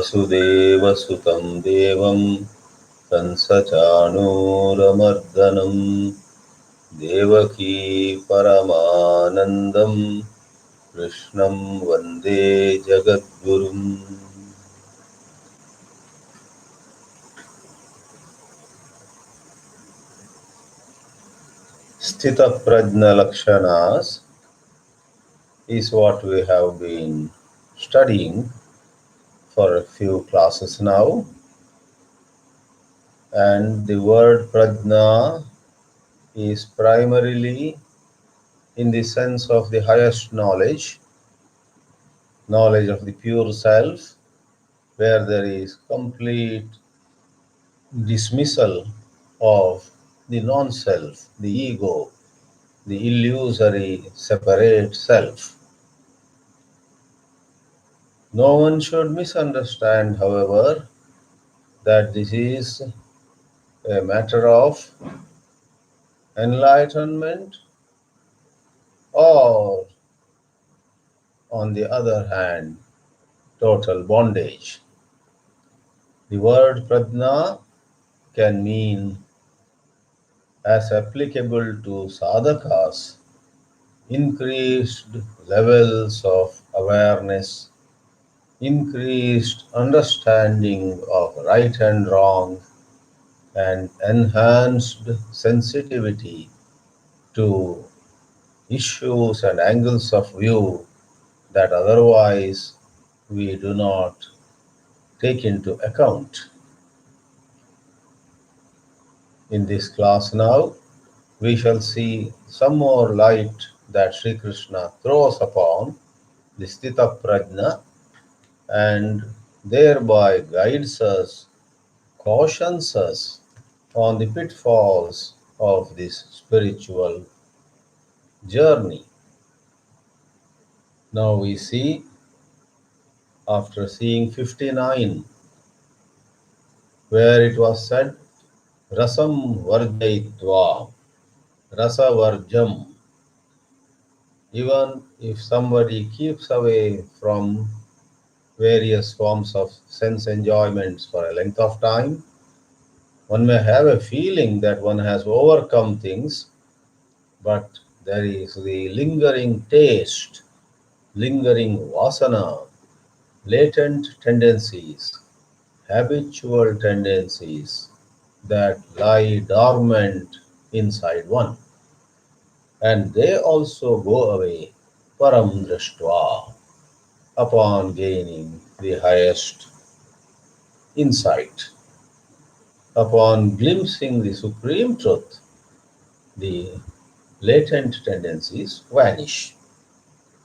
वसुदेवसुतं देवं कंसचाणूरमर्दनं देवकी परमानन्दं कृष्णं वन्दे जगद्गुरुम्। Sthita-prajna lakshanas is what we have been studying for a few classes now, and the word prajna is primarily in the sense of the highest knowledge, knowledge of the pure self, where there is complete dismissal of the non-self, the ego, the illusory separate self. No one should misunderstand, however, that this is a matter of enlightenment or, on the other hand, total bondage. The word prajna can mean, as applicable to sadhakas, increased levels of awareness, increased understanding of right and wrong, and enhanced sensitivity to issues and angles of view that otherwise we do not take into account. In this class now, we shall see some more light that Sri Krishna throws upon the Sthita Prajna and thereby guides us, cautions us on the pitfalls of this spiritual journey. Now we see, after seeing 59, where it was said, Rasam Varjayitva, Rasa Varjam. Even if somebody keeps away from various forms of sense enjoyments for a length of time, one may have a feeling that one has overcome things, but there is the lingering taste, lingering vasana, latent tendencies, habitual tendencies that lie dormant inside one. And they also go away, param drashtva, upon gaining the highest insight. Upon glimpsing the supreme truth, the latent tendencies vanish.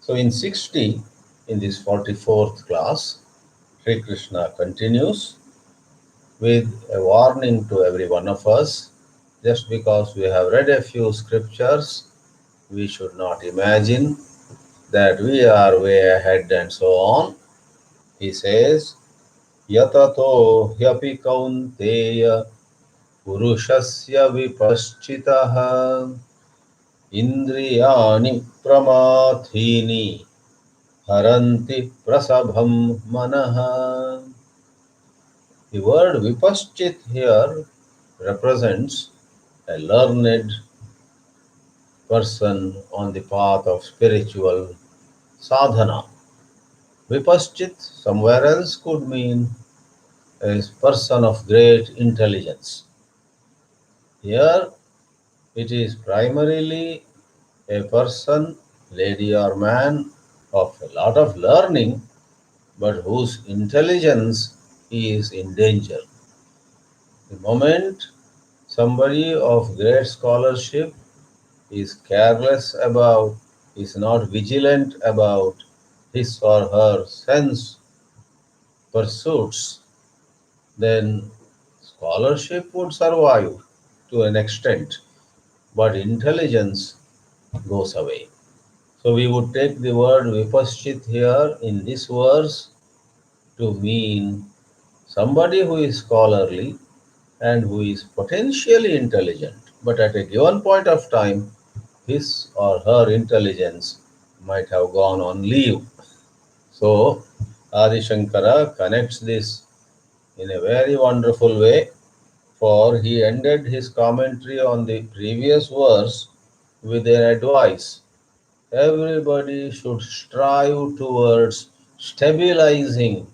So in 60, in this 44th class, Sri Krishna continues with a warning to every one of us. Just because we have read a few scriptures, we should not imagine that we are way ahead and so on. He says, Yatato hyapi kaunteya purushasya vipaschitaha indriyani pramathini haranti prasabham manaha. The word vipaschit here represents a learned person on the path of spiritual sadhana. Vipaschit somewhere else could mean a person of great intelligence. Here it is primarily a person, lady or man, of a lot of learning, but whose intelligence is in danger. The moment somebody of great scholarship is careless about, is not vigilant about his or her sense pursuits, then scholarship would survive to an extent, but intelligence goes away. So we would take the word vipaschit here in this verse to mean somebody who is scholarly and who is potentially intelligent, but at a given point of time, his or her intelligence might have gone on leave. So Adi Shankara connects this in a very wonderful way, for he ended his commentary on the previous verse with an advice. Everybody should strive towards stabilizing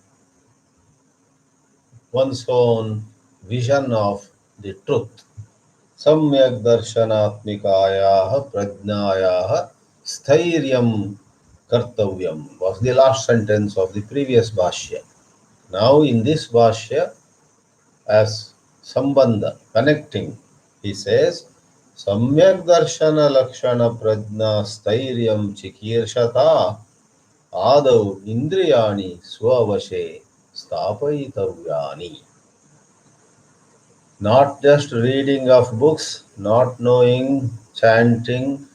one's own vision of the truth. Samyak darshanatmikayaha prajnayaha stairyam kartavyam was the last sentence of the previous Bhashya. Now in this Bhashya, as Sambandha, connecting, he says, Samyak darshana lakshana prajna stairyam chikirshata adau indriyani swavashe stapayitavyani. Not just reading of books, not knowing chanting,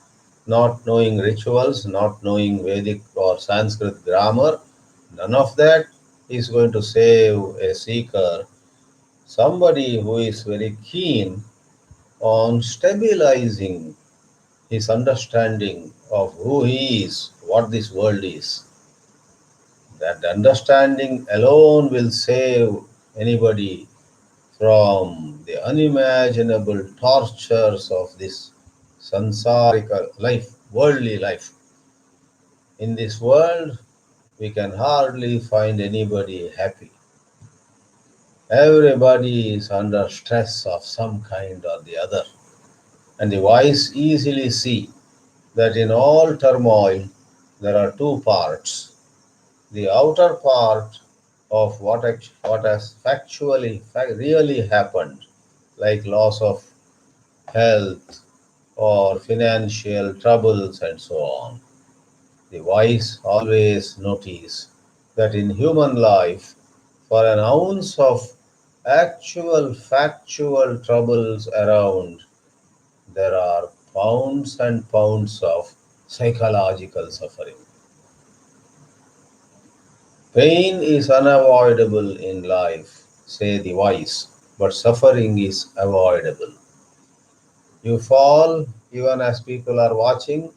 not knowing rituals, not knowing Vedic or Sanskrit grammar, none of that is going to save a seeker. Somebody who is very keen on stabilizing his understanding of who he is, what this world is. That understanding alone will save anybody from the unimaginable tortures of this sansarika life, worldly life. In this world, we can hardly find anybody happy. Everybody is under stress of some kind or the other. And the wise easily see that in all turmoil, there are two parts. The outer part of what has really happened, like loss of health or financial troubles and so on. The wise always notice that in human life, for an ounce of actual factual troubles around, there are pounds and pounds of psychological suffering. Pain is unavoidable in life, say the wise, but suffering is avoidable. You fall, even as people are watching,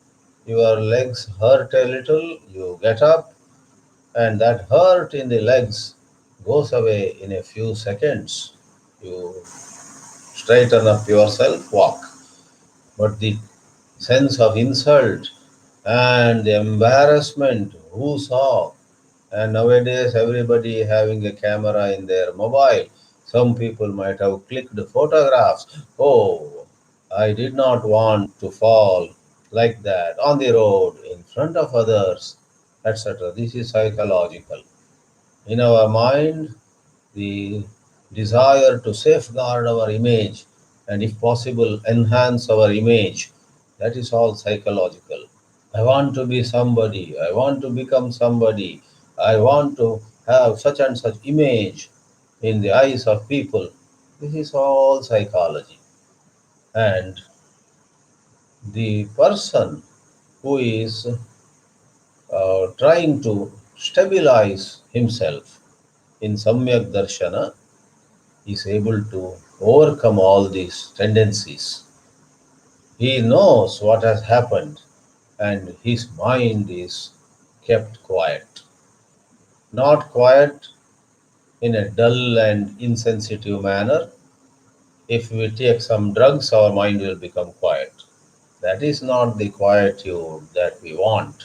your legs hurt a little, you get up, and that hurt in the legs goes away in a few seconds. You straighten up yourself, walk. But the sense of insult and the embarrassment, who saw? And nowadays, everybody having a camera in their mobile. Some people might have clicked photographs. Oh, I did not want to fall like that on the road in front of others, etc. This is psychological. In our mind, the desire to safeguard our image and, if possible, enhance our image, that is all psychological. I want to be somebody, I want to become somebody, I want to have such and such image in the eyes of people. This is all psychology. And the person who is trying to stabilize himself in Samyak Darshana is able to overcome all these tendencies. He knows what has happened and his mind is kept quiet. Not quiet in a dull and insensitive manner. If we take some drugs, our mind will become quiet. That is not the quietude that we want.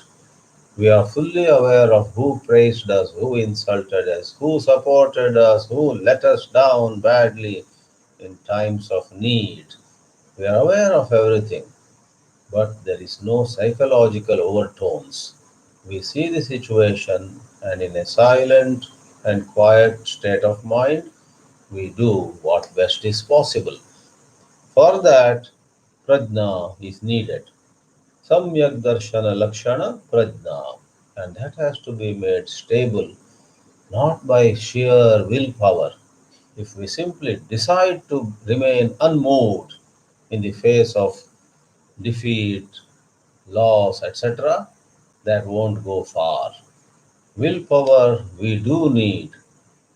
We are fully aware of who praised us, who insulted us, who supported us, who let us down badly in times of need. We are aware of everything, but there is no psychological overtones. We see the situation, and in a silent and quiet state of mind, we do what best is possible. For that, prajna is needed. Samyak darshana lakshana prajna. And that has to be made stable, not by sheer willpower. If we simply decide to remain unmoved in the face of defeat, loss, etc., that won't go far. Willpower we do need,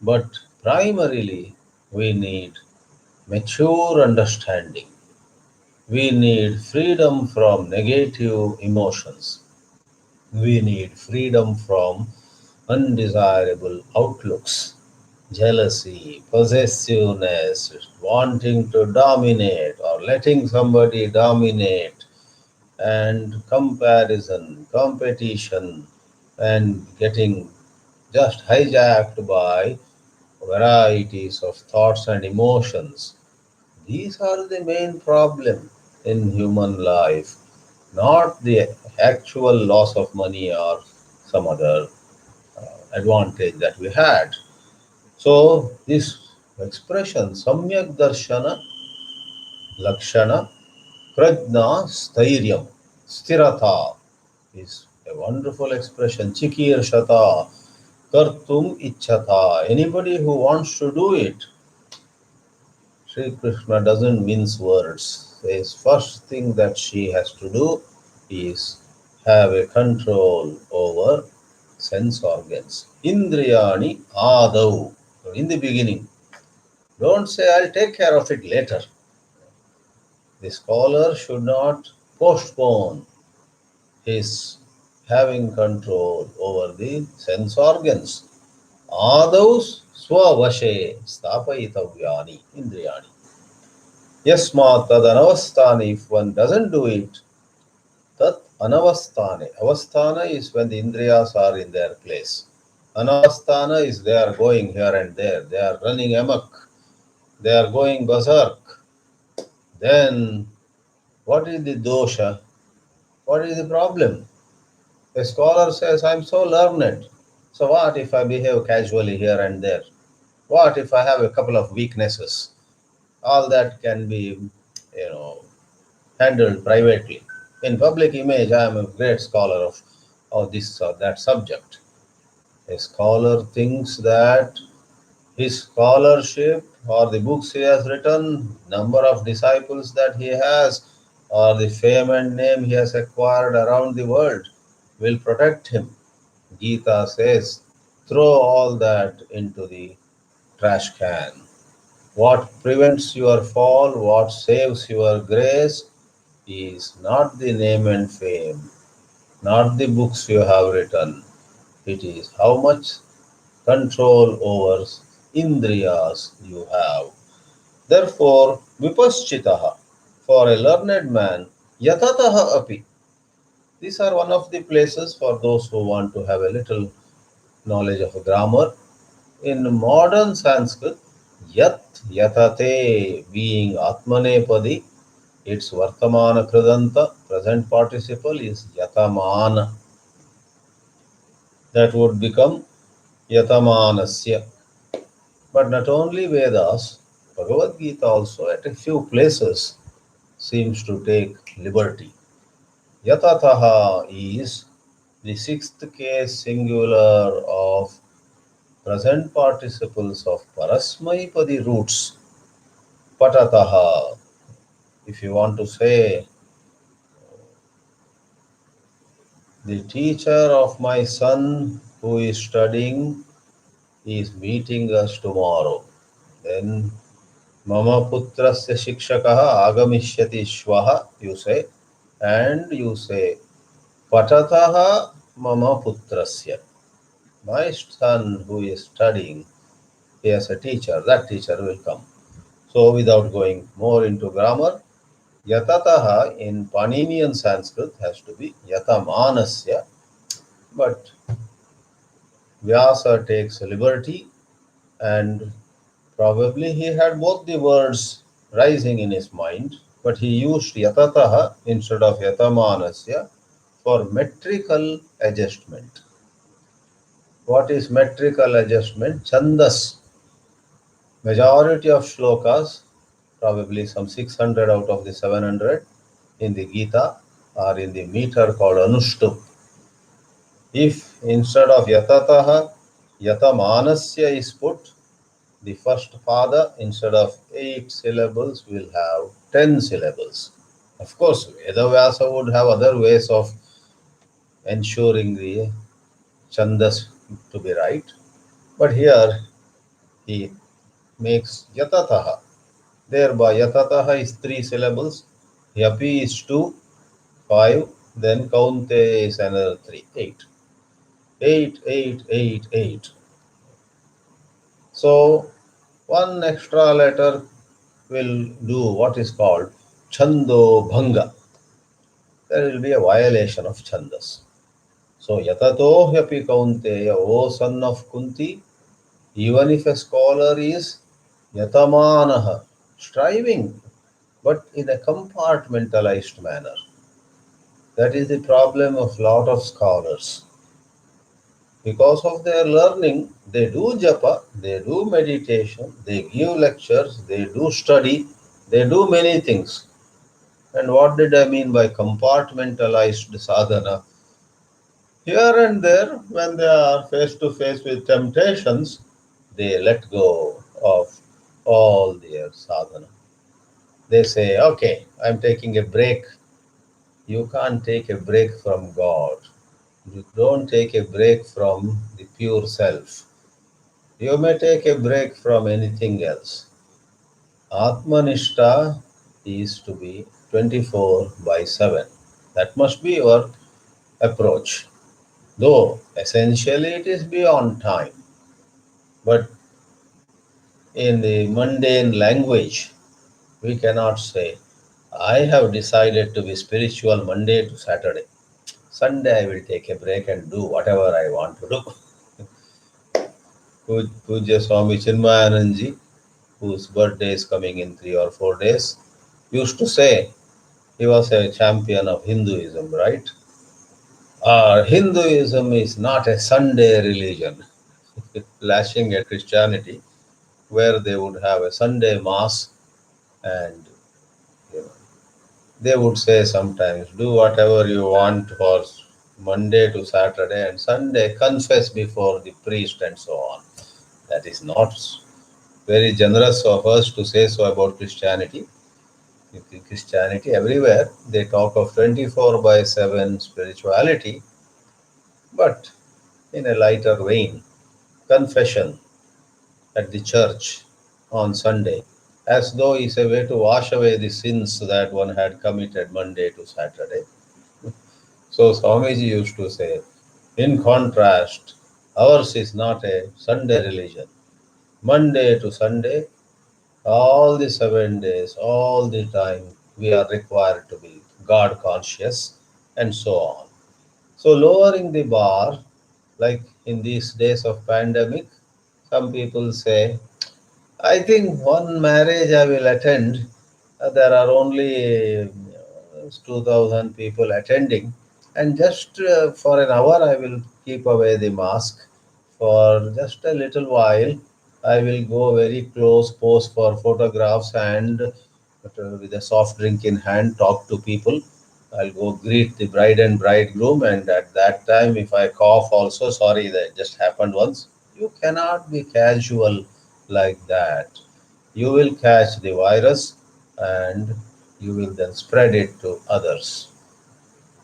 but primarily we need mature understanding. We need freedom from negative emotions. We need freedom from undesirable outlooks, jealousy, possessiveness, wanting to dominate or letting somebody dominate, and comparison, competition, and getting just hijacked by varieties of thoughts and emotions. These are the main problem in human life, not the actual loss of money or some other advantage that we had. So this expression samyak darshana lakshana prajna stairyam sthirata is a wonderful expression. Chikirshata kartum ichhata. Anybody who wants to do it, Sri Krishna doesn't mince words. Says first thing that she has to do is have a control over sense organs. Indriyani adau. In the beginning. Don't say I'll take care of it later. The scholar should not postpone his having control over the sense organs. Adaus swavashe stapayitavyani indriyani. Yasmat tadanavasthani, if one doesn't do it, tat anavasthane. Avasthana is when the indriyas are in their place. Anavasthana is they are going here and there. They are running amok. They are going berserk. Then what is the dosha? What is the problem? A scholar says, I'm so learned. So what if I behave casually here and there? What if I have a couple of weaknesses? All that can be, handled privately. In public image, I am a great scholar of this or that subject. A scholar thinks that his scholarship or the books he has written, number of disciples that he has, or the fame and name he has acquired around the world will protect him. Gita says, throw all that into the trash can. What prevents your fall, what saves your grace, is not the name and fame, not the books you have written. It is how much control over indriyas you have. Therefore, vipaschitaha, for a learned man, yatataha api. These are one of the places for those who want to have a little knowledge of grammar. In modern Sanskrit, yat, yatate being atmanepadi, its vartamana kridanta, present participle is yatamana. That would become yatamanasya. But not only Vedas, Bhagavad Gita also at a few places seems to take liberty. Yatataha is the sixth case singular of present participles of parasmaipadi roots. Patataha, if you want to say, the teacher of my son who is studying is meeting us tomorrow. Then Mama putrasya shikshakaha agamishyati shvaha, you say, and you say, Patataha mama putrasya. My son who is studying, he has a teacher, that teacher will come. So without going more into grammar, yatataha in Paninian Sanskrit has to be yatamanasya, but Vyasa takes liberty and probably he had both the words rising in his mind, but he used yatataha instead of yatamanasya for metrical adjustment. What is metrical adjustment? Chandas. Majority of shlokas, probably some 600 out of the 700 in the Gita, are in the meter called Anushtup. If instead of yatataha, yatamanasya is put, the first pada instead of 8 syllables will have 10 syllables. Of course, Vedavyasa would have other ways of ensuring the chandas to be right, but here he makes yatataha. Thereby yatataha is 3 syllables, yapi is 2, 5, then kaunte is another 3, 8. 8, 8, 8, 8. So one extra letter will do what is called Chando Bhanga. There will be a violation of Chandas. So Yatato Hyapi Kaunteya, O son of Kunti, even if a scholar is Yatamanaha, striving, but in a compartmentalized manner. That is the problem of lot of scholars. Because of their learning, they do japa, they do meditation, they give lectures, they do study, they do many things. And what did I mean by compartmentalized sadhana? Here and there, when they are face to face with temptations, they let go of all their sadhana. They say, okay, I'm taking a break. You can't take a break from God. You don't take a break from the pure self. You may take a break from anything else. Atmanishta is to be 24 by 7. That must be your approach. Though essentially it is beyond time. But in the mundane language, we cannot say, I have decided to be spiritual Monday to Saturday. Sunday I will take a break and do whatever I want to do. Pujya Swami Chinmayananji, whose birthday is coming in 3 or 4 days, used to say he was a champion of Hinduism, right? Hinduism is not a Sunday religion, lashing at Christianity, where they would have a Sunday mass and you know, they would say sometimes, do whatever you want for Monday to Saturday and Sunday, confess before the priest and so on. That is not very generous of us to say so about Christianity. In Christianity, everywhere they talk of 24 by 7 spirituality, but in a lighter vein. Confession at the church on Sunday, as though it's a way to wash away the sins that one had committed Monday to Saturday. So Swamiji used to say, in contrast, ours is not a Sunday religion. Monday to Sunday, all the 7 days, all the time, we are required to be God conscious and so on. So lowering the bar, like in these days of pandemic, some people say, I think one marriage I will attend. There are only 2,000 people attending, and just for an hour I will keep away the mask. For just a little while, I will go very close, pose for photographs, and with a soft drink in hand, talk to people. I'll go greet the bride and bridegroom, and at that time, if I cough, also sorry, that just happened once. You cannot be casual like that. You will catch the virus and you will then spread it to others.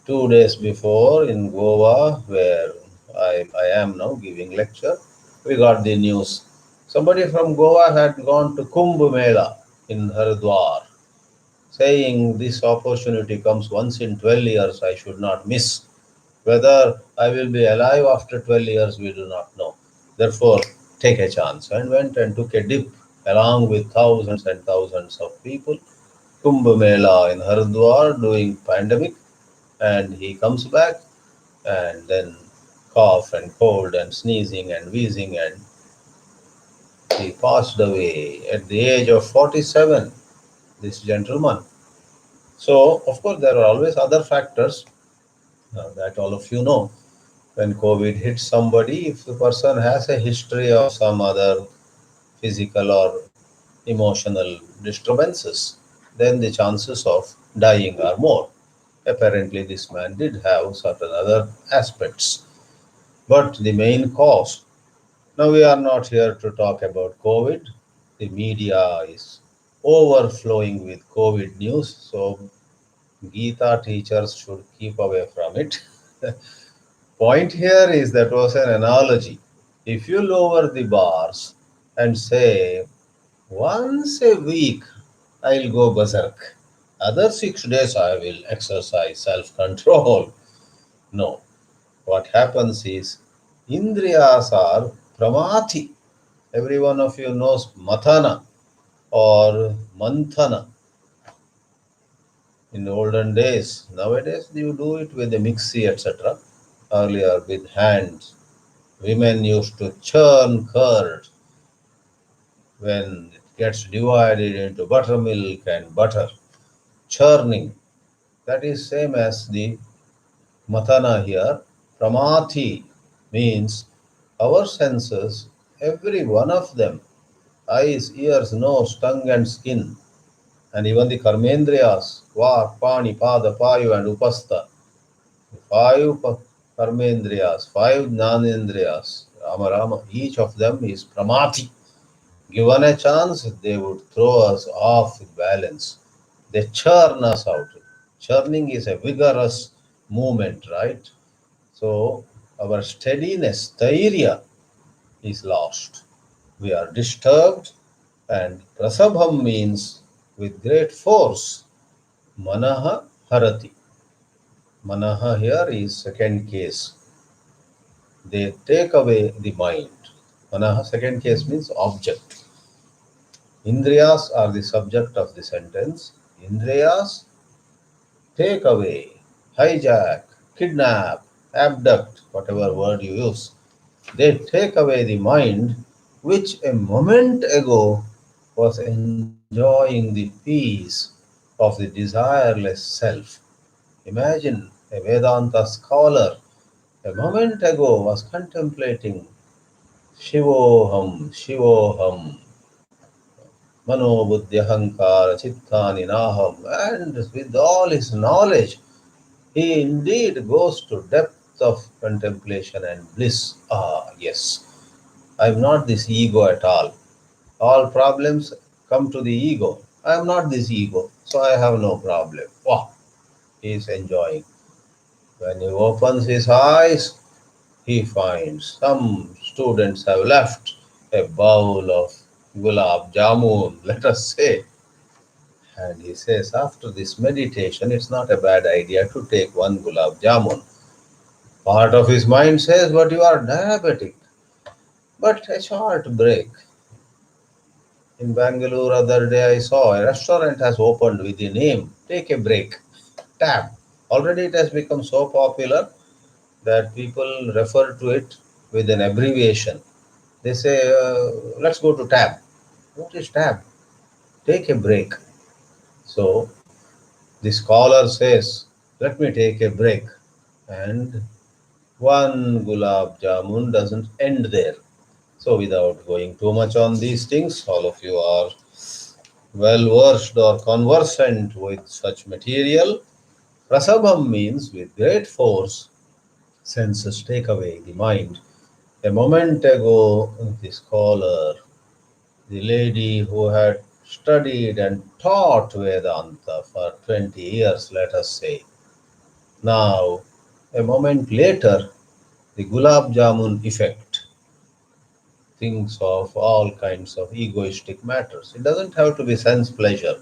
2 days before in Goa, where I am now giving lecture, we got the news. Somebody from Goa had gone to Kumbh Mela in Haridwar, saying this opportunity comes once in 12 years, I should not miss. Whether I will be alive after 12 years, we do not know. Therefore, take a chance. And went and took a dip along with thousands and thousands of people. Kumbh Mela in Haridwar doing pandemic, and he comes back and then cough and cold and sneezing and wheezing, and he passed away at the age of 47, this gentleman. So, of course, there are always other factors that all of you know. When COVID hits somebody, if the person has a history of some other physical or emotional disturbances, then the chances of dying are more. Apparently, this man did have certain other aspects. But the main cause, now we are not here to talk about COVID. The media is overflowing with COVID news, so Gita teachers should keep away from it. Point here is that was an analogy. If you lower the bars and say, once a week I'll go berserk, other 6 days I will exercise self control. No. What happens is Indriyas are pramati. Every one of you knows mathana or manthana in the olden days. Nowadays you do it with a mixie, etc. Earlier with hands. Women used to churn curd when it gets divided into buttermilk and butter. Churning. That is same as the matana here. Pramati means our senses, every one of them, eyes, ears, nose, tongue and skin, and even the karmendriyas, vak, pani, pada, payu and upastha. Five karmendriyas, five jnanendriyas, Rama Rama, each of them is pramati. Given a chance, they would throw us off balance. They churn us out. Churning is a vigorous movement, right? So our steadiness, dhairya, is lost. We are disturbed, and prasabham means with great force. Manaha harati. Manaha here is second case. They take away the mind. Manaha, second case means object. Indriyas are the subject of the sentence. Indriyas take away, hijack, kidnap, abduct, whatever word you use. They take away the mind which a moment ago was enjoying the peace of the desireless self. Imagine a Vedanta scholar a moment ago was contemplating Shivoham, Shivoham, Mano Buddhi Ahankara, Chittani Naham, and with all his knowledge, he indeed goes to depth of contemplation and bliss. Ah, yes, I am not this ego at all. All problems come to the ego. I am not this ego, so I have no problem. Wow, he is enjoying. When he opens his eyes, he finds some students have left a bowl of gulab jamun, let us say. And he says, after this meditation, it's not a bad idea to take one gulab jamun. Part of his mind says, but you are diabetic. But a short break. In Bangalore other day I saw a restaurant has opened with the name, take a break, tab. Already it has become so popular that people refer to it with an abbreviation. They say, let's go to tab. What is tab? Take a break. So the scholar says, let me take a break. And one gulab jamun doesn't end there. So without going too much on these things, all of you are well versed or conversant with such material. Prasabham means with great force, senses take away the mind. A moment ago, the scholar, the lady who had studied and taught Vedanta for 20 years, let us say, now, a moment later, the Gulab Jamun effect thinks of all kinds of egoistic matters. It doesn't have to be sense pleasure.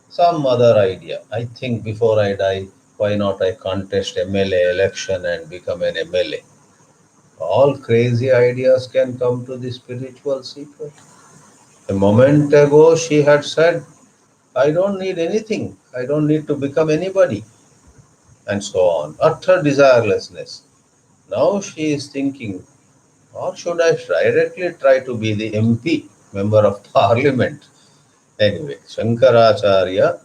Some other idea. I think before I die, why not I contest MLA election and become an MLA? All crazy ideas can come to the spiritual seeker. A moment ago, she had said, I don't need anything. I don't need to become anybody. And so on. Utter desirelessness. Now she is thinking, or should I directly try to be the MP, member of parliament? Anyway, Shankaracharya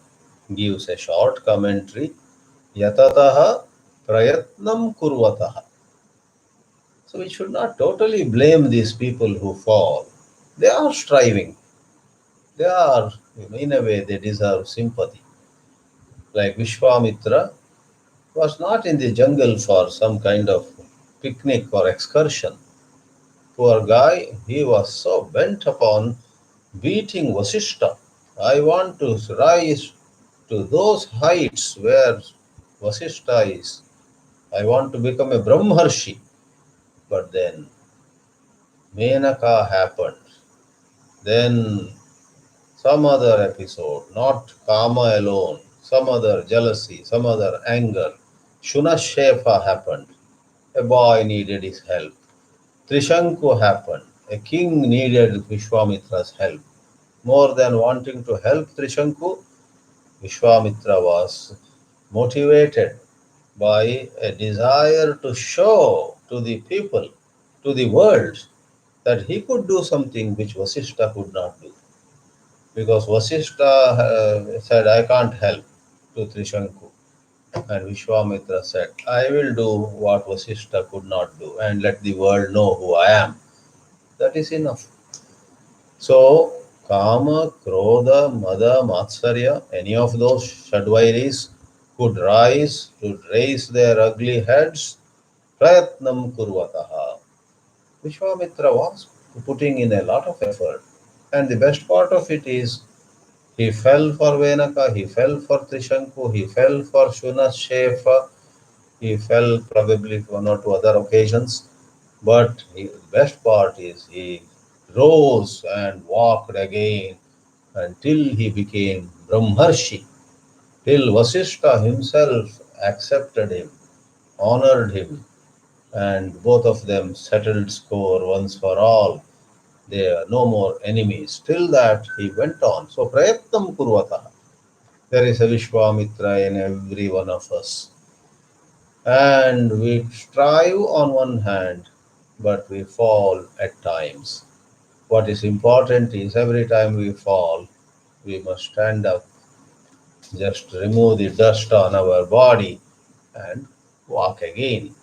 gives a short commentary, Yatataha Prayatnam Kurvataha. So we should not totally blame these people who fall. They are striving. They are, in a way, they deserve sympathy. Like Vishwamitra was not in the jungle for some kind of picnic or excursion. Poor guy, he was so bent upon beating Vasishta. I want to rise to those heights where Vasishta is. I want to become a Brahmarshi. But then Menaka happened. Then some other episode, not Kama alone, some other jealousy, some other anger. Shunashefa happened. A boy needed his help. Trishanku happened. A king needed Vishwamitra's help. More than wanting to help Trishanku, Vishwamitra was motivated by a desire to show to the people, to the world, that he could do something which Vasishtha could not do. Because Vasishtha said, I can't help to Trishanku. And Vishwamitra said, I will do what Vasishtha could not do and let the world know who I am. That is enough. So, Kama, Krodha, Mada, Matsarya, any of those Shadvairis could raise their ugly heads, Prayatnam Kurvataha. Vishwamitra was putting in a lot of effort. And the best part of it is, he fell for Venaka, he fell for Trishanku, he fell for Shunashefa, he fell probably one or two other occasions. But the best part is he rose and walked again until he became Brahmarshi, till Vasishtha himself accepted him, honored him, and both of them settled score once for all. They are no more enemies. Till that he went on. So Prayatnam Kurvataha. There is a Vishwamitra in every one of us. And we strive on one hand, but we fall at times. What is important is every time we fall, we must stand up, just remove the dust on our body and walk again.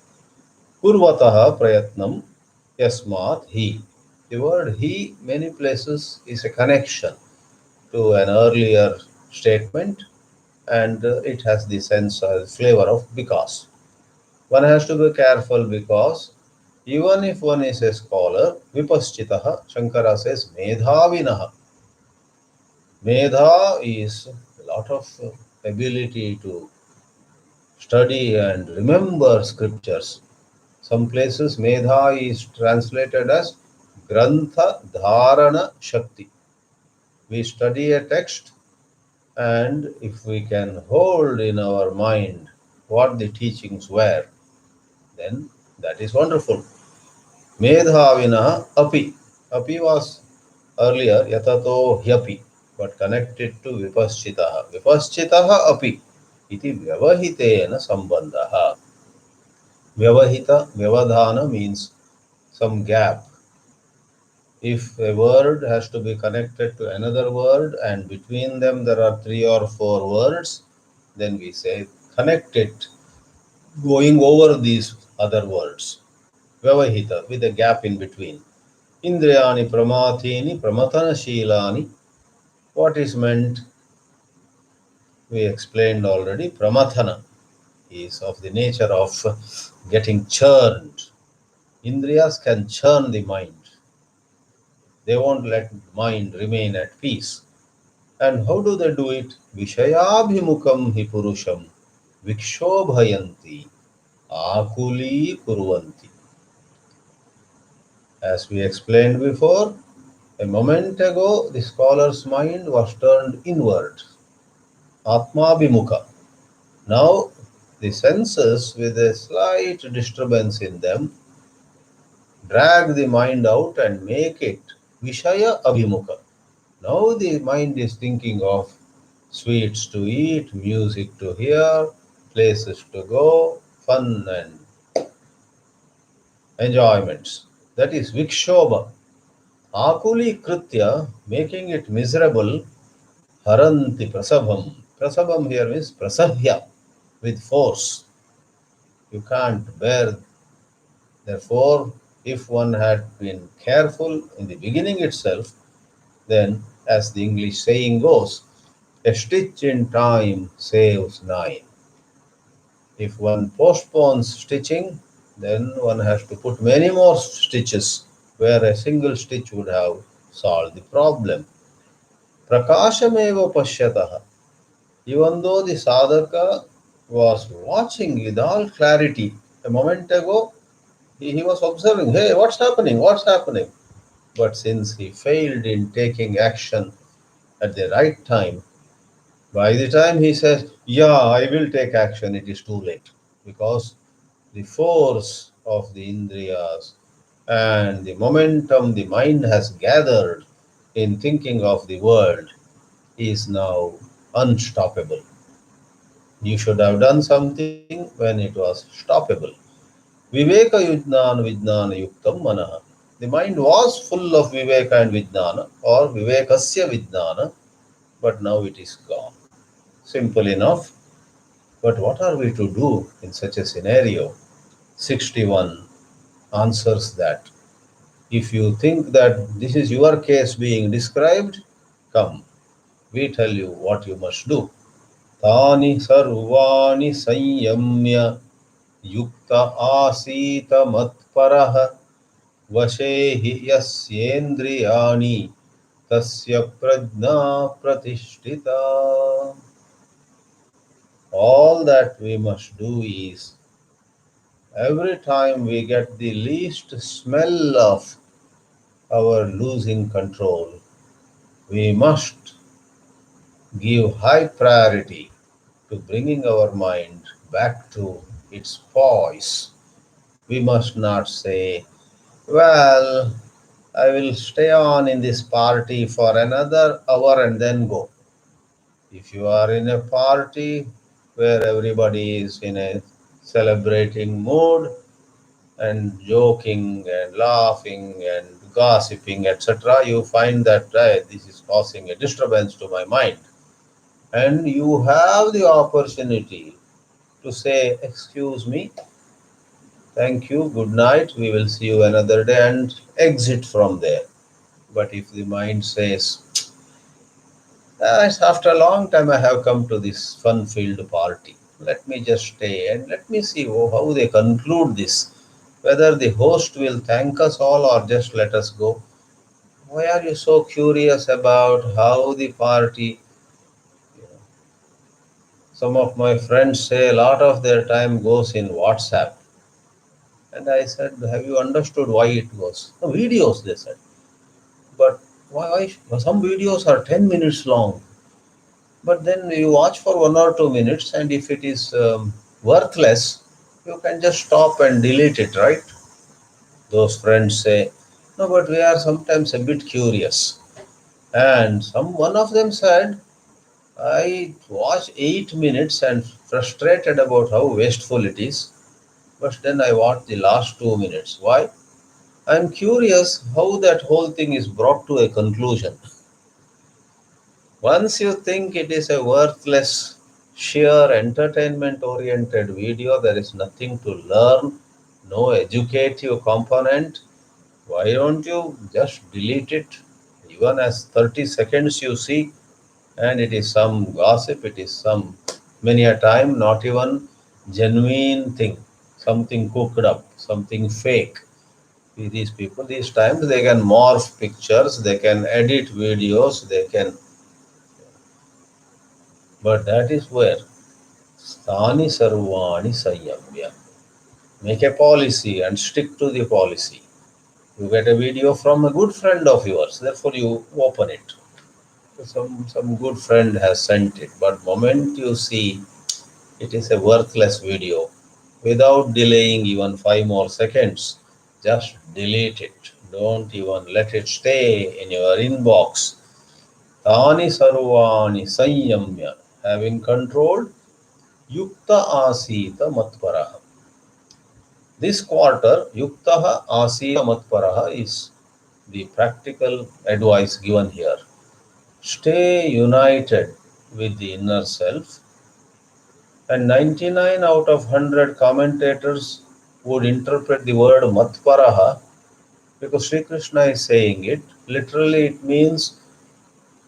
Kurvataha prayatnam yasmat he. The word he, many places, is a connection to an earlier statement, and it has the sense or flavor of because. One has to be careful because even if one is a scholar, vipaschitaha, Shankara says, medhavinaha. Medha is a lot of ability to study and remember scriptures. Some places Medha is translated as Grantha Dharana Shakti. We study a text, and if we can hold in our mind what the teachings were, then that is wonderful. Medhavina api. Api was earlier yatato hyapi, but connected to vipaschitaha. Vipaschitaha api iti vyavahitena sambandhaha. Vyavahita, vyavadhana means some gap. If a word has to be connected to another word and between them there are 3 or 4 words, then we say connect it going over these other words. Vyavahita, with a gap in between. Indriyani pramathini pramatana shilani. What is meant? We explained already. Pramathana is of the nature of getting churned. Indriyas can churn the mind. They won't let mind remain at peace. And how do they do it? Vishayabhimukam hi purusham vikshobhayanti akuli kurvanti. As we explained before, a moment ago, the scholar's mind was turned inward, Atmabhimukha. Now, the senses, with a slight disturbance in them, drag the mind out and make it Vishaya Abhimukha. Now the mind is thinking of sweets to eat, music to hear, places to go, fun and enjoyments. That is Vikshobha. Akuli Kritya, making it miserable, Haranti Prasabham. Prasabham here means Prasabhya, with force. You can't bear. Therefore, if one had been careful in the beginning itself, then, as the English saying goes, a stitch in time saves 9. If one postpones stitching, then one has to put many more stitches where a single stitch would have solved the problem. Prakashameva pashyataha. Even though the sadhaka was watching with all clarity, a moment ago he was observing, hey, what's happening? What's happening? But since he failed in taking action at the right time, by the time he says, yeah, I will take action, it is too late. Because the force of the indriyas and the momentum the mind has gathered in thinking of the world is now unstoppable. You should have done something when it was stoppable. Viveka Yujnana Vijnana Yuktam Manaha. The mind was full of Viveka and Vijnana, or Vivekasya Vijnana, but now it is gone. Simple enough. But what are we to do in such a scenario? 61 answers that. If you think that this is your case being described, come, we tell you what you must do. Tani sarvani sanyamya yukta asita matparaha vashehi yasyendriyani tasya prajna pratishtita. All that we must do is, every time we get the least smell of our losing control, we must give high priority to bringing our mind back to its poise. We must not say, well, I will stay on in this party for another hour and then go. If you are in a party where everybody is in a celebrating mood and joking and laughing and gossiping, etc., you find that this is causing a disturbance to my mind. And you have the opportunity to say, excuse me, thank you, good night, we will see you another day, and exit from there. But if the mind says, after a long time I have come to this fun filled party, let me just stay and let me see how they conclude this. Whether the host will thank us all or just let us go. Why are you so curious about how the party? Some of my friends say a lot of their time goes in WhatsApp. And I said, have you understood why it goes? The videos, they said. But why? Some videos are 10 minutes long. But then you watch for 1 or 2 minutes, and if it is worthless, you can just stop and delete it, right? Those friends say, no, but we are sometimes a bit curious. And one of them said, I watched 8 minutes and frustrated about how wasteful it is. But then I watched the last 2 minutes. Why? I'm curious how that whole thing is brought to a conclusion. Once you think it is a worthless, sheer entertainment oriented video, there is nothing to learn, no educative component. Why don't you just delete it? Even as 30 seconds you see, and it is some gossip, it is some, many a time, not even genuine thing, something cooked up, something fake. These people, these times, they can morph pictures, they can edit videos, they can, but that is where Stani Sarvani Sanyamya. Make a policy and stick to the policy. You get a video from a good friend of yours, therefore you open it. Some good friend has sent it, but moment you see it is a worthless video, without delaying even 5 more seconds, just delete it. Don't even let it stay in your inbox. Tani sarvani sanyamya, having controlled, yukta asita matparaha. This quarter, yuktaha asita matparaha is the practical advice given here. Stay united with the inner self, and 99 out of 100 commentators would interpret the word matparaha, because Sri Krishna is saying it. Literally, it means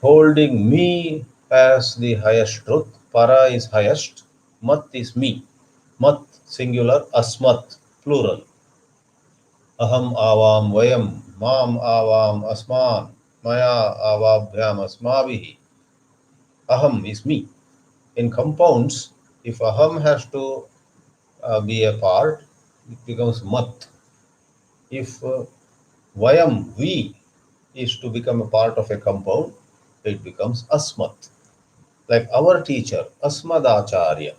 holding me as the highest truth. Para is highest, mat is me. Mat singular, asmat plural. Aham avam vayam, mam avam asman, maya avabhyam asmavihi. Aham is me. In compounds, if aham has to be a part, it becomes mat. If vayam, we, is to become a part of a compound, it becomes asmat. Like our teacher, Asmadacharya,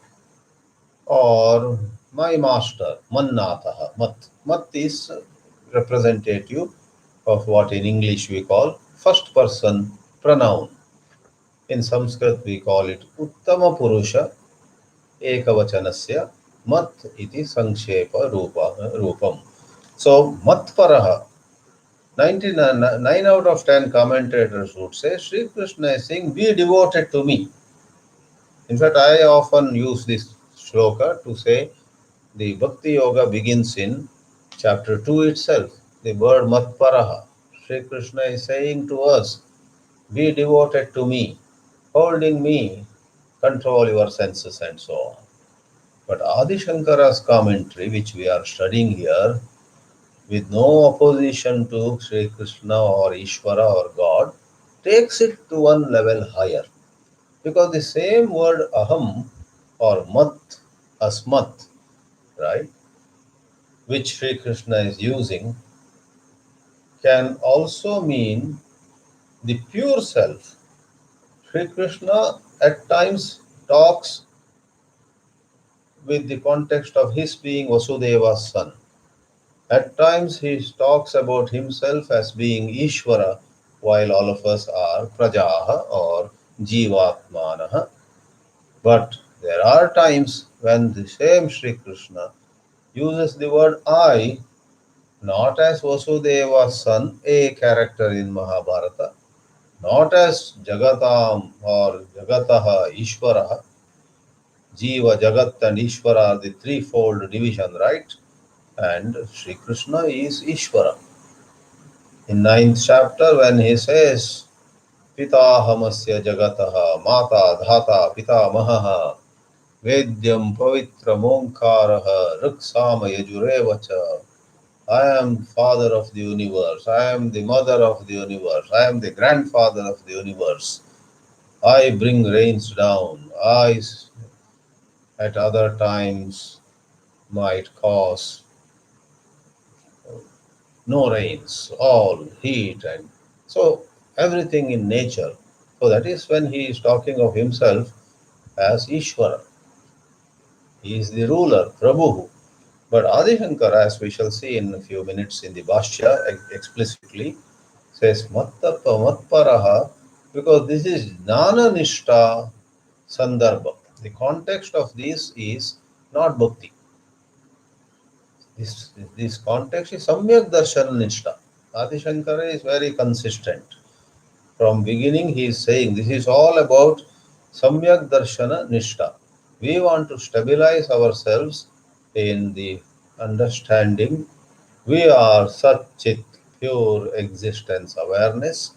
or my master, Mannataha. Mat. Mat is representative of what in English we call first person pronoun. In Sanskrit we call it Uttama Purusha Ekavachanasya Mat iti Sankshepa Rupam. So Matparaha, 9 out of 10 commentators would say Sri Krishna is saying, be devoted to me. In fact, I often use this shloka to say the Bhakti Yoga begins in chapter 2 itself. The word Matparaha. Sri Krishna is saying to us, be devoted to me, holding me, control your senses and so on. But Adi Shankara's commentary, which we are studying here, with no opposition to Sri Krishna or Ishvara or God, takes it to one level higher. Because the same word aham or mat, asmat, right, which Sri Krishna is using, can also mean the pure self. Sri Krishna at times talks with the context of his being Vasudeva's son. At times he talks about himself as being Ishvara, while all of us are Prajaha or Jivatmanaha. But there are times when the same Sri Krishna uses the word I, not as Vasudeva's son, a character in Mahabharata, not as Jagatam or Jagataha Ishvaraha. Jiva, Jagat and Ishvara are the threefold division, right? And Sri Krishna is Ishvara. In 9th chapter, when he says, Pitahamasya Jagataha, Mata Dhata Pitamahaha, Vedyam Pavitra Monkaraha, Ruksama Yajurevacha, I am father of the universe, I am the mother of the universe, I am the grandfather of the universe. I bring rains down. I, at other times, might cause no rains, all heat, and so everything in nature. So that is when he is talking of himself as Ishvara. He is the ruler, Prabhu. But Adi Shankara, as we shall see in a few minutes in the Bhashya, explicitly says Mattapa Matparaha, because this is Jnana Nishta Sandarbha. The context of this is not bhakti. This context is Samyak Darshana Nishta. Adi Shankara is very consistent. From beginning he is saying this is all about Samyak Darshana Nishta. We want to stabilize ourselves in the understanding we are Satchit, pure existence awareness,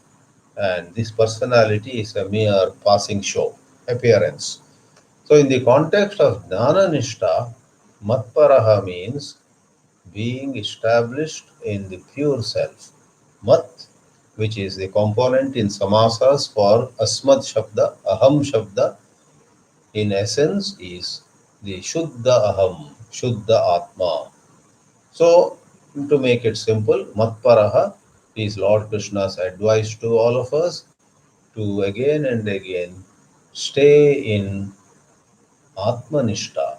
and this personality is a mere passing show, appearance. So in the context of Jnana Nishta, Matparaha means being established in the pure self. Mat, which is the component in samasas for Asmad Shabda, Aham Shabda, in essence is the Shuddha Aham, Shuddha Atma. So, to make it simple, Matparaha is Lord Krishna's advice to all of us to again and again stay in Atmanishta.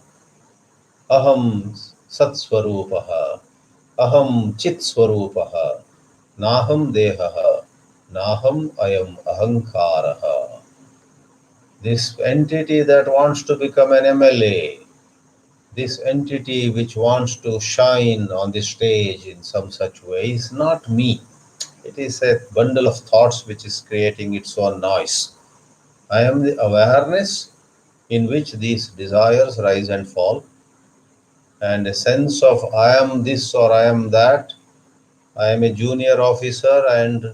Aham Satswarupaha, Aham Chitswarupaha, Naham Dehaha, Naham Ayam Ahankaraha. This entity that wants to become an MLA, this entity which wants to shine on the stage in some such way is not me. It is a bundle of thoughts which is creating its own noise. I am the awareness in which these desires rise and fall, and a sense of I am this or I am that. I am a junior officer and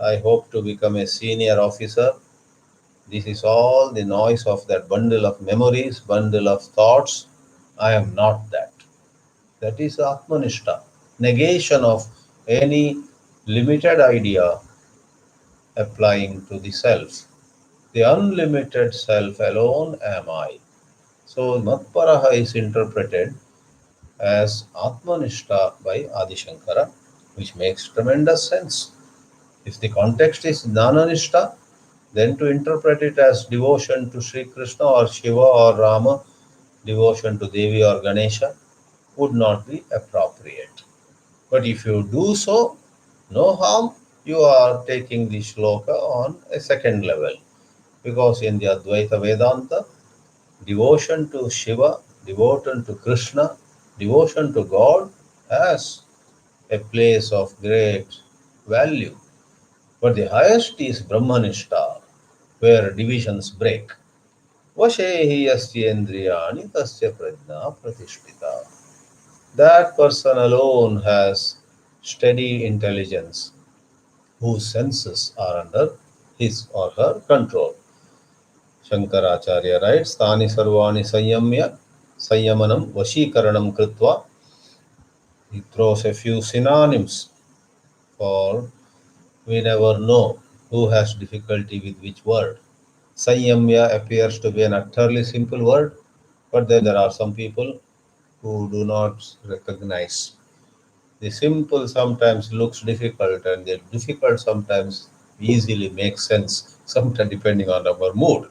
I hope to become a senior officer. This is all the noise of that bundle of memories, bundle of thoughts. I am not that. That is Atmanishta, negation of any limited idea applying to the self. The unlimited self alone am I. So Matparaha is interpreted as Atmanishta by Adi Shankara, which makes tremendous sense. If the context is Jnananishta, then to interpret it as devotion to Sri Krishna or Shiva or Rama, devotion to Devi or Ganesha, would not be appropriate. But if you do so, no harm, you are taking the shloka on a second level. Because in the Advaita Vedanta, devotion to Shiva, devotion to Krishna, devotion to God has a place of great value. But the highest is Brahmanishta, where divisions break. Vashehi yastyendriyani tasya prajna pratishtita. That person alone has steady intelligence, whose senses are under his or her control. Shankaracharya writes, Tani sarvani sanyamya sanyamanam vashikaranam kritva. He throws a few synonyms for we never know who has difficulty with which word. Sanyamya appears to be an utterly simple word, but then there are some people who do not recognize. The simple sometimes looks difficult, and the difficult sometimes easily makes sense, sometimes depending on our mood.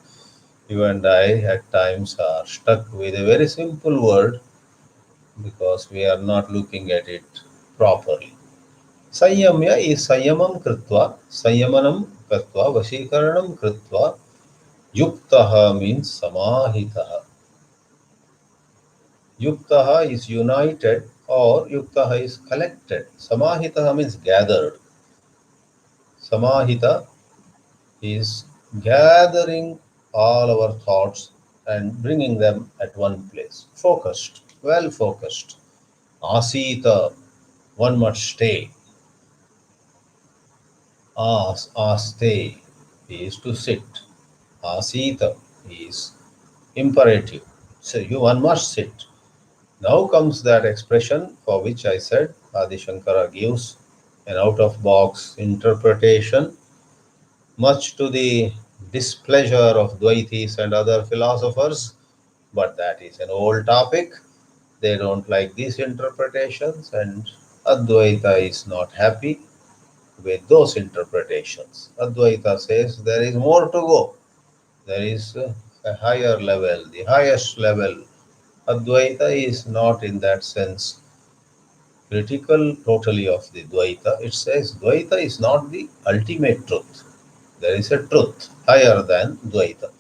You and I at times are stuck with a very simple word because we are not looking at it properly. Sanyamya is Sanyamam Kritva, Sanyamanam Kritva, Vashikaranam Kritva, Yuktaha means Samahitaha. Yuktaha is united or Yuktaha is collected. Samahitaha means gathered. Samahita is gathering all our thoughts and bringing them at one place. Focused, well focused. Asita, one must stay. Aste is to sit. Asita is imperative. So one must sit. Now comes that expression for which I said Adi Shankara gives an out of box interpretation, much to the displeasure of Dvaitis and other philosophers, but that is an old topic. They don't like these interpretations, and Advaita is not happy with those interpretations. Advaita says there is more to go. There is a higher level, the highest level. Advaita is not in that sense critical totally of the Dvaita. It says Dvaita is not the ultimate truth. There is a truth higher than Dvaita.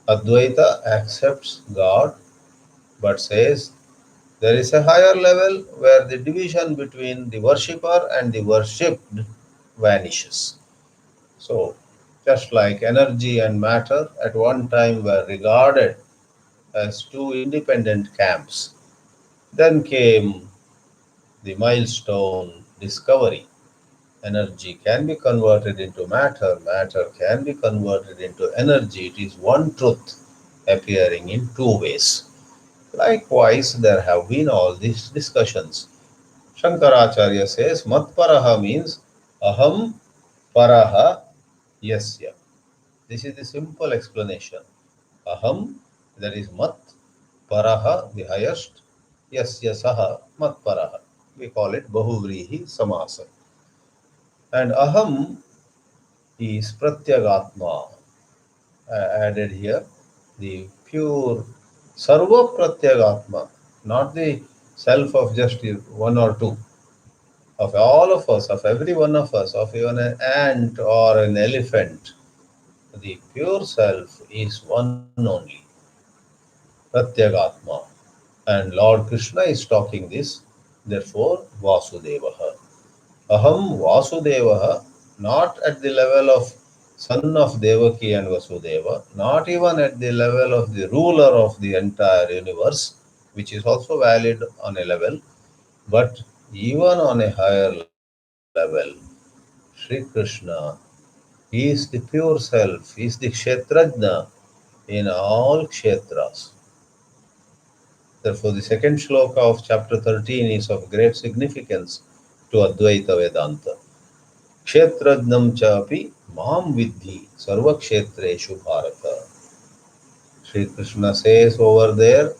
Advaita accepts God but says there is a higher level where the division between the worshipper and the worshipped vanishes. So, just like energy and matter at one time were regarded as two independent camps, then came the milestone discovery. Energy can be converted into matter, matter can be converted into energy. It is one truth appearing in two ways. Likewise, there have been all these discussions. Shankaracharya says, Matparaha means Aham Paraha Yasya. This is the simple explanation. Aham, that is Mat, Paraha, the highest, Yasya Saha, Matparaha. We call it Bahuvrihi Samasa. And Aham is Pratyagatma, added here, the pure Sarva Pratyagatma, not the self of just one or two, of all of us, of every one of us, of even an ant or an elephant. The pure self is one only, Pratyagatma. And Lord Krishna is talking this, therefore Vasudevaha. Aham Vasudevaha, not at the level of son of Devaki and Vasudeva, not even at the level of the ruler of the entire universe, which is also valid on a level, but even on a higher level. Sri Krishna, he is the pure self, he is the Kshetrajna in all Kshetras. Therefore, the second shloka of chapter 13 is of great significance to Advaita Vedanta. Kshetrajnam chapi mam vidhi sarva kshetreshu bharata. Sri Krishna says over there,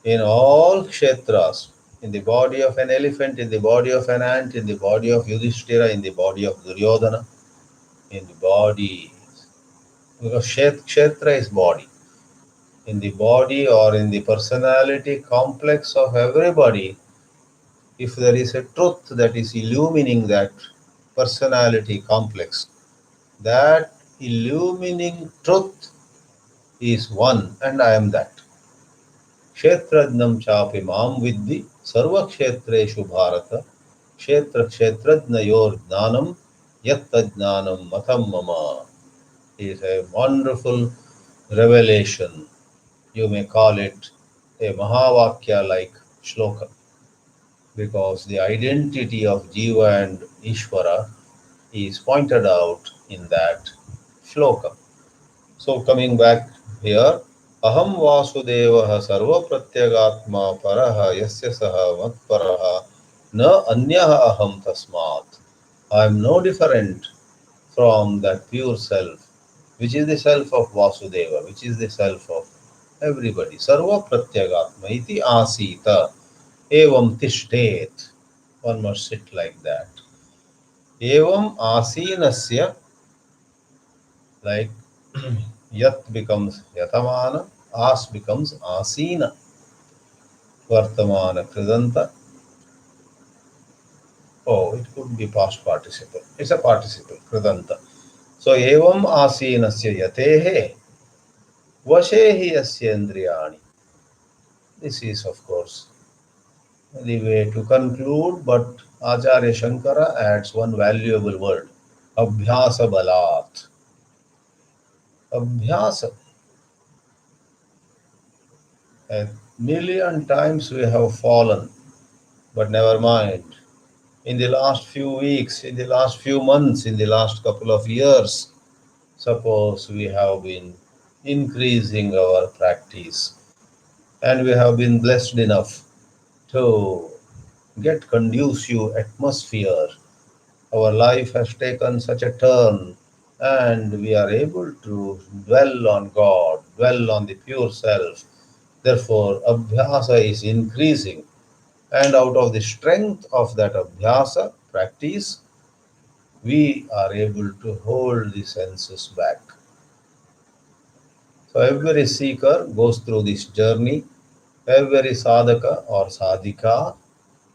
in all kshetras, in the body of an elephant, in the body of an ant, in the body of Yudhishthira, in the body of Duryodhana, in the body, because kshetra is body. In the body or in the personality complex of everybody, if there is a truth that is illumining that personality complex, that illumining truth is one, and I am that. Kshetrajnam chapi mam vidhi sarva kshetreshu bharata kshetra kshetrajnayor jnanam yatta jnanam matam mama is a wonderful revelation. You may call it a Mahavakya like shloka, because the identity of Jiva and Ishvara is pointed out in that shloka. So coming back here, Aham Vasudevah Sarva Pratyagatma Paraha Yasya Saha Matparaha Na Anyaha Aham Tasmat. I am no different from that pure self, which is the self of Vasudeva, which is the self of everybody. Sarva Pratyagatma iti asita evam tishtet. One must sit like that. Evam asinasya, like yat becomes yatamana, as becomes asina, vartamana kridanta. Oh, it could be past participle. It's a participle, kridanta. So evam asinasya yatehe vashehi asya indriyani. This is, of course, the way to conclude, but Acharya Shankara adds one valuable word, abhyasa balat. Abhyasa. A million times we have fallen, but never mind. In the last few weeks, in the last few months, in the last couple of years, suppose we have been increasing our practice and we have been blessed enough to get conducive atmosphere. Our life has taken such a turn and we are able to dwell on God, dwell on the pure self. Therefore, abhyasa is increasing, and out of the strength of that abhyasa practice, we are able to hold the senses back. So every seeker goes through this journey. Every sadhaka or sadhika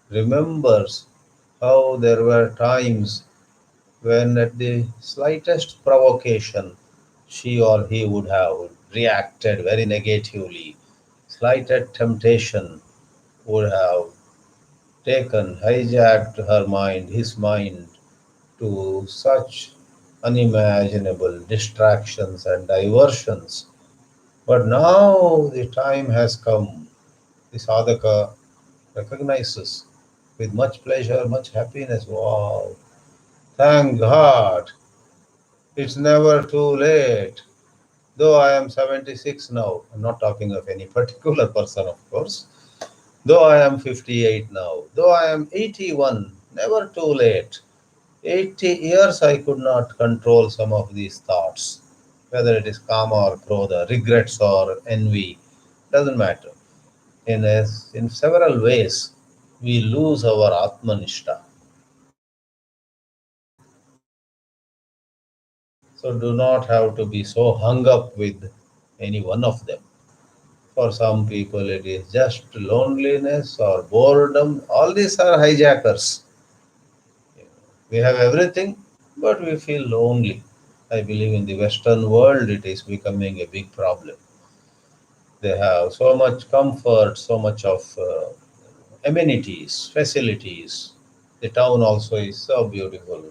remembers how there were times when at the slightest provocation she or he would have reacted very negatively. Slighted temptation would have taken, hijacked her mind, his mind, to such unimaginable distractions and diversions. But now the time has come. The sadhaka recognizes with much pleasure, much happiness. Wow, thank God, it's never too late. Though I am 76 now, I'm not talking of any particular person, of course. Though I am 58 now, though I am 81, never too late. 80 years I could not control some of these thoughts, whether it is kama or krodha, regrets or envy, doesn't matter. In several ways, we lose our atmanishta. So do not have to be so hung up with any one of them. For some people, it is just loneliness or boredom. All these are hijackers. We have everything, but we feel lonely. I believe in the Western world, it is becoming a big problem. They have so much comfort, so much of amenities, facilities. The town also is so beautiful.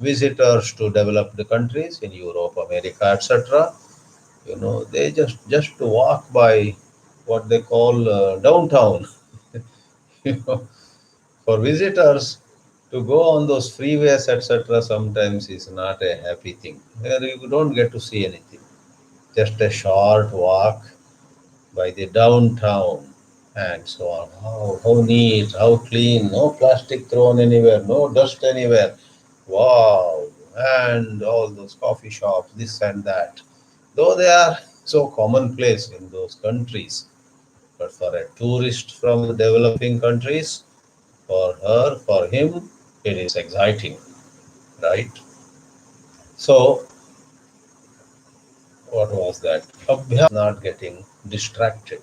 Visitors to developed countries in Europe, America, etc. They just to walk by what they call downtown. you know, for visitors to go on those freeways, etc. sometimes is not a happy thing. There you don't get to see anything. Just a short walk by the downtown and so on. How neat, how clean, no plastic thrown anywhere, no dust anywhere. Wow. And all those coffee shops, this and that. Though they are so commonplace in those countries, but for a tourist from the developing countries, for her, for him, it is exciting, right? So, what was that? Abhyas not getting distracted.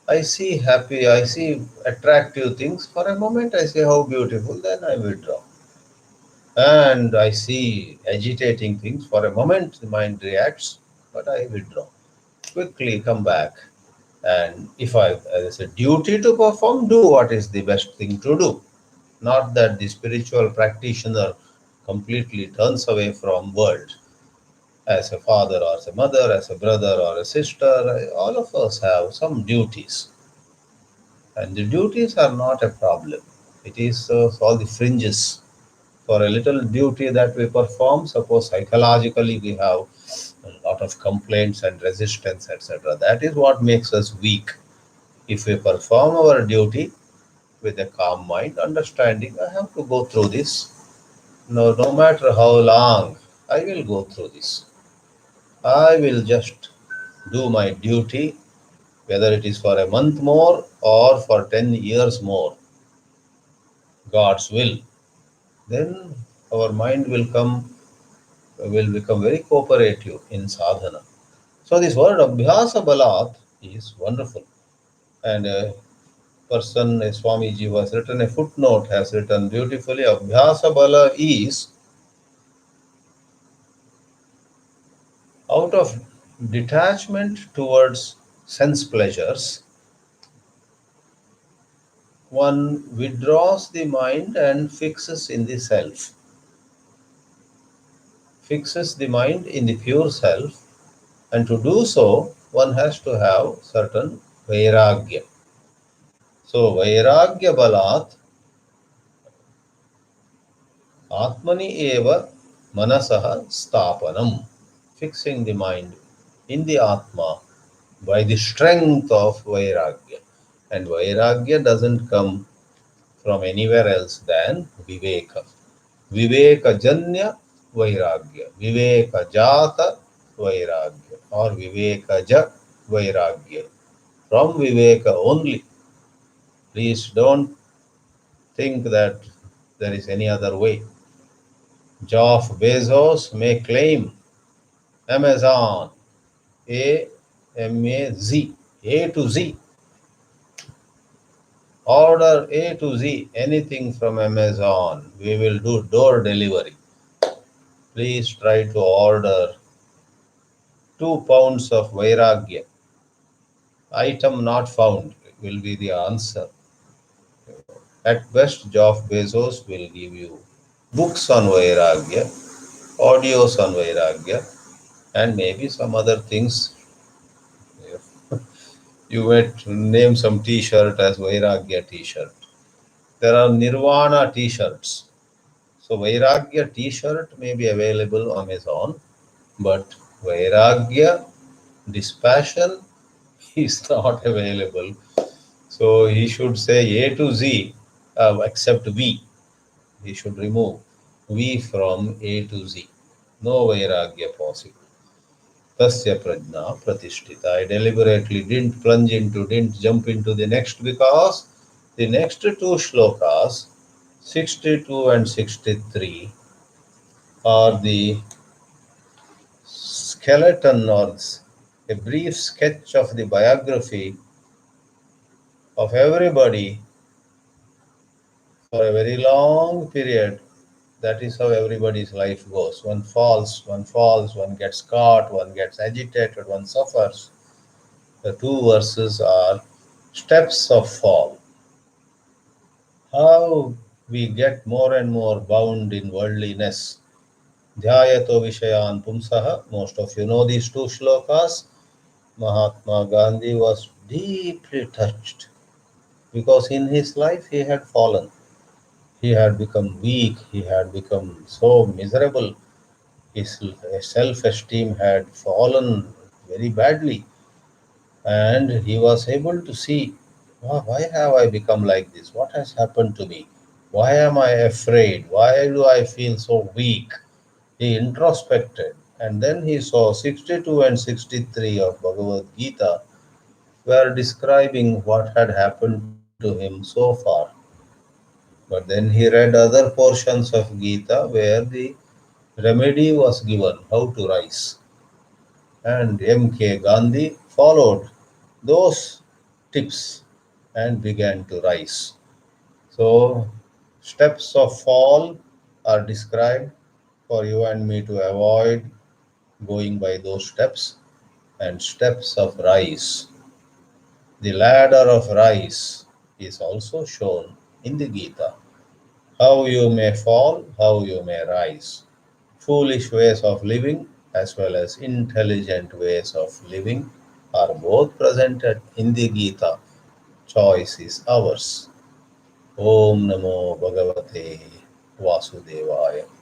I see happy, I see attractive things. For a moment, I say how beautiful, then I withdraw. And I see agitating things. For a moment, the mind reacts, but I withdraw. Quickly come back. And if there's a duty to perform, do what is the best thing to do. Not that the spiritual practitioner completely turns away from world. As a father or as a mother, as a brother or a sister, all of us have some duties. And the duties are not a problem. It is all the fringes. For a little duty that we perform, suppose psychologically we have a lot of complaints and resistance, etc. That is what makes us weak. If we perform our duty with a calm mind, understanding, I have to go through this. No matter how long, I will go through this. I will just do my duty, whether it is for a month more or for 10 years more, God's will. Then our mind will become very cooperative in sadhana. So this word abhyasa balat is wonderful. And a person, a Swamiji who has written a footnote, has written beautifully, abhyasa bala is out of detachment towards sense pleasures, one withdraws the mind and fixes the mind in the pure self, and to do so, one has to have certain vairagya. So, vairagya balat atmani eva manasaha stapanam, fixing the mind in the Atma by the strength of vairagya. And vairagya doesn't come from anywhere else than viveka. Viveka janya vairagya, viveka jata vairagya, or viveka ja vairagya. From viveka only. Please don't think that there is any other way. Jeff Bezos may claim Amazon, A-M-A-Z, A to Z. Order A to Z, anything from Amazon. We will do door delivery. Please try to order 2 pounds of Vairagya. Item not found will be the answer. At best, Jeff Bezos will give you books on Vairagya, audios on Vairagya, and maybe some other things. You might name some t-shirt as Vairagya t-shirt. There are Nirvana t-shirts. So Vairagya t-shirt may be available on Amazon, but Vairagya dispassion is not available. So he should say A to Z, except V. He should remove V from A to Z. No Vairagya possible. Tasya prajna pratishtita. I deliberately didn't jump into the next, because the next 2 shlokas, 62 and 63, are the skeleton, or a brief sketch of the biography of everybody for a very long period. That is how everybody's life goes. One falls, one gets caught, one gets agitated, one suffers. The 2 verses are steps of fall. How we get more and more bound in worldliness. Dhyayato Vishayan Pumsaha. Most of you know these 2 shlokas. Mahatma Gandhi was deeply touched, because in his life he had fallen. He had become weak, he had become so miserable. His self-esteem had fallen very badly, and he was able to see, why have I become like this? What has happened to me? Why am I afraid? Why do I feel so weak? He introspected, and then he saw 62 and 63 of Bhagavad Gita were describing what had happened to him so far. But then he read other portions of Gita where the remedy was given, how to rise. And M.K. Gandhi followed those tips and began to rise. So, steps of fall are described for you and me to avoid going by those steps, and steps of rise. The ladder of rise is also shown in the Gita. How you may fall, how you may rise. Foolish ways of living as well as intelligent ways of living are both presented in the Gita. Choice is ours. Om Namo Bhagavate Vasudevaya.